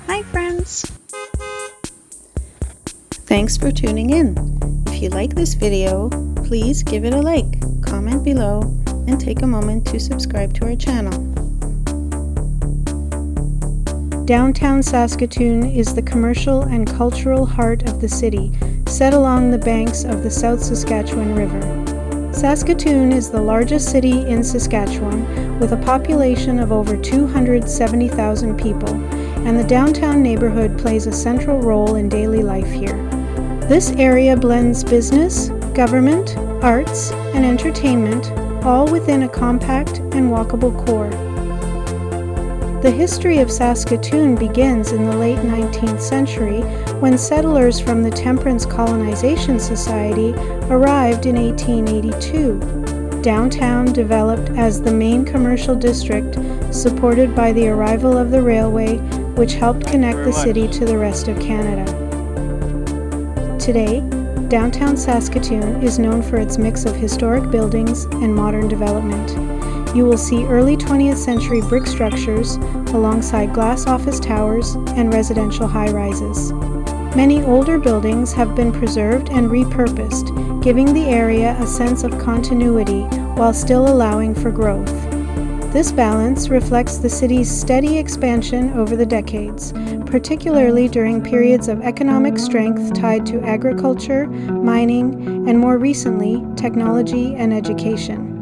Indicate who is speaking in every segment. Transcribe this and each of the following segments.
Speaker 1: Hi friends! Thanks for tuning in. If you like this video, please give it a like, comment below, and take a moment to subscribe to our channel. Downtown Saskatoon is the commercial and cultural heart of the city, set along the banks of the South Saskatchewan River. Saskatoon is the largest city in Saskatchewan, with a population of over 270,000 people, and the downtown neighborhood plays a central role in daily life here. This area blends business, government, arts, and entertainment, all within a compact and walkable core. The history of Saskatoon begins in the late 19th century when settlers from the Temperance Colonization Society arrived in 1882. Downtown developed as the main commercial district, supported by the arrival of the railway, which helped connect the city to the rest of Canada. Today, downtown Saskatoon is known for its mix of historic buildings and modern development. You will see early 20th century brick structures alongside glass office towers and residential high-rises. Many older buildings have been preserved and repurposed, giving the area a sense of continuity while still allowing for growth. This balance reflects the city's steady expansion over the decades, particularly during periods of economic strength tied to agriculture, mining, and more recently, technology and education.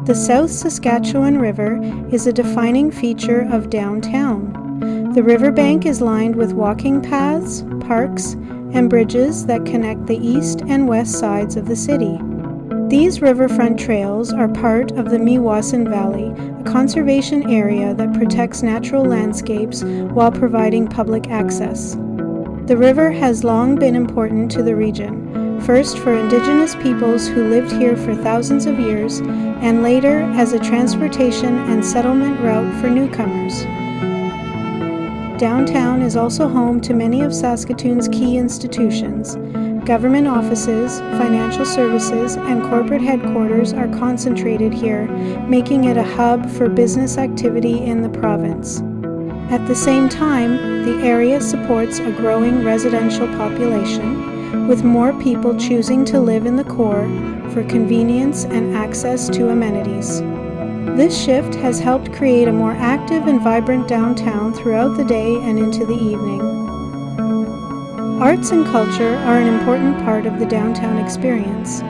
Speaker 1: The South Saskatchewan River is a defining feature of downtown. The riverbank is lined with walking paths, parks, and bridges that connect the east and west sides of the city. These riverfront trails are part of the Meewasin Valley, a conservation area that protects natural landscapes while providing public access. The river has long been important to the region, first for Indigenous peoples who lived here for thousands of years, and later as a transportation and settlement route for newcomers. Downtown is also home to many of Saskatoon's key institutions. Government offices, financial services, and corporate headquarters are concentrated here, making it a hub for business activity in the province. At the same time, the area supports a growing residential population, with more people choosing to live in the core for convenience and access to amenities. This shift has helped create a more active and vibrant downtown throughout the day and into the evening. Arts and culture are an important part of the downtown experience.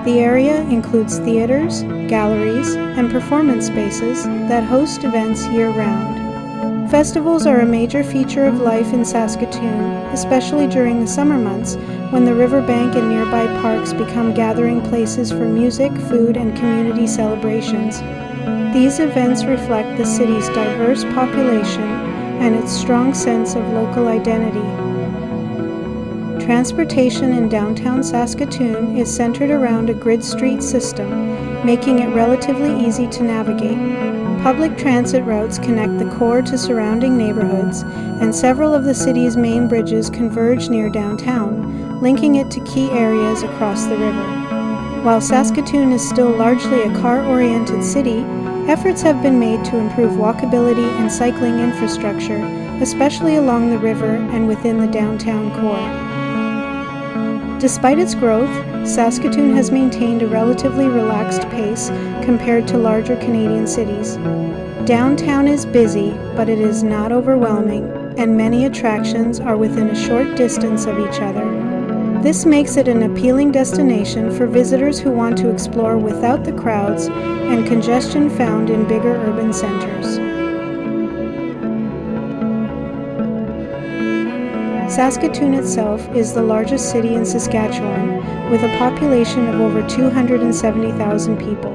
Speaker 1: The area includes theaters, galleries, and performance spaces that host events year-round. Festivals are a major feature of life in Saskatoon, especially during the summer months when the riverbank and nearby parks become gathering places for music, food, and community celebrations. These events reflect the city's diverse population and its strong sense of local identity. Transportation in downtown Saskatoon is centered around a grid street system, making it relatively easy to navigate. Public transit routes connect the core to surrounding neighborhoods, and several of the city's main bridges converge near downtown, linking it to key areas across the river. While Saskatoon is still largely a car-oriented city, efforts have been made to improve walkability and cycling infrastructure, especially along the river and within the downtown core. Despite its growth, Saskatoon has maintained a relatively relaxed pace compared to larger Canadian cities. Downtown is busy, but it is not overwhelming, and many attractions are within a short distance of each other. This makes it an appealing destination for visitors who want to explore without the crowds and congestion found in bigger urban centers. Saskatoon itself is the largest city in Saskatchewan, with a population of over 270,000 people.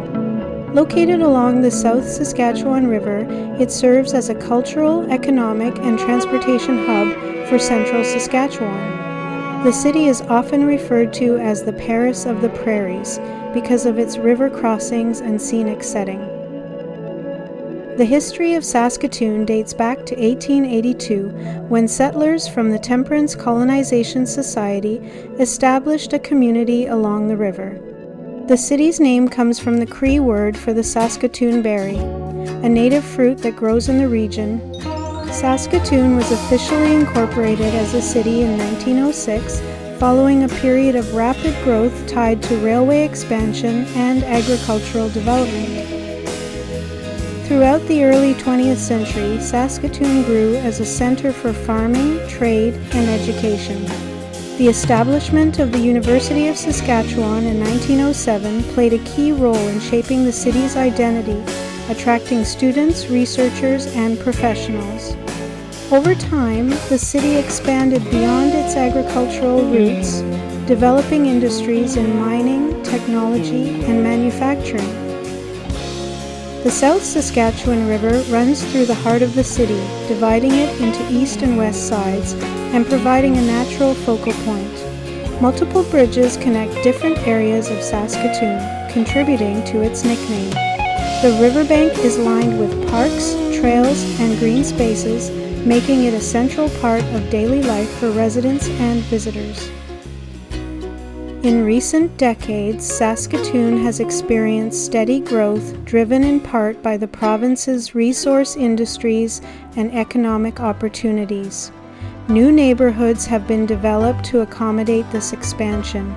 Speaker 1: Located along the South Saskatchewan River, it serves as a cultural, economic, and transportation hub for central Saskatchewan. The city is often referred to as the Paris of the Prairies because of its river crossings and scenic setting. The history of Saskatoon dates back to 1882, when settlers from the Temperance Colonization Society established a community along the river. The city's name comes from the Cree word for the Saskatoon berry, a native fruit that grows in the region. Saskatoon was officially incorporated as a city in 1906, following a period of rapid growth tied to railway expansion and agricultural development. Throughout the early 20th century, Saskatoon grew as a center for farming, trade, and education. The establishment of the University of Saskatchewan in 1907 played a key role in shaping the city's identity, attracting students, researchers, and professionals. Over time, the city expanded beyond its agricultural roots, developing industries in mining, technology, and manufacturing. The South Saskatchewan River runs through the heart of the city, dividing it into east and west sides and providing a natural focal point. Multiple bridges connect different areas of Saskatoon, contributing to its nickname. The riverbank is lined with parks, trails, and green spaces, making it a central part of daily life for residents and visitors. In recent decades, Saskatoon has experienced steady growth, driven in part by the province's resource industries and economic opportunities. New neighborhoods have been developed to accommodate this expansion.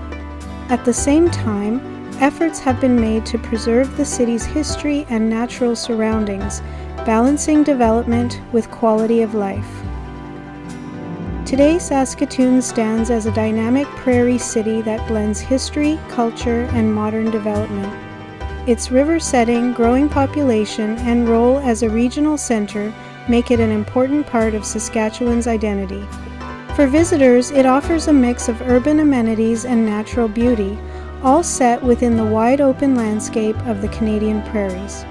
Speaker 1: At the same time, efforts have been made to preserve the city's history and natural surroundings, balancing development with quality of life. Today, Saskatoon stands as a dynamic prairie city that blends history, culture, and modern development. Its river setting, growing population, and role as a regional center make it an important part of Saskatchewan's identity. For visitors, it offers a mix of urban amenities and natural beauty, all set within the wide open landscape of the Canadian prairies.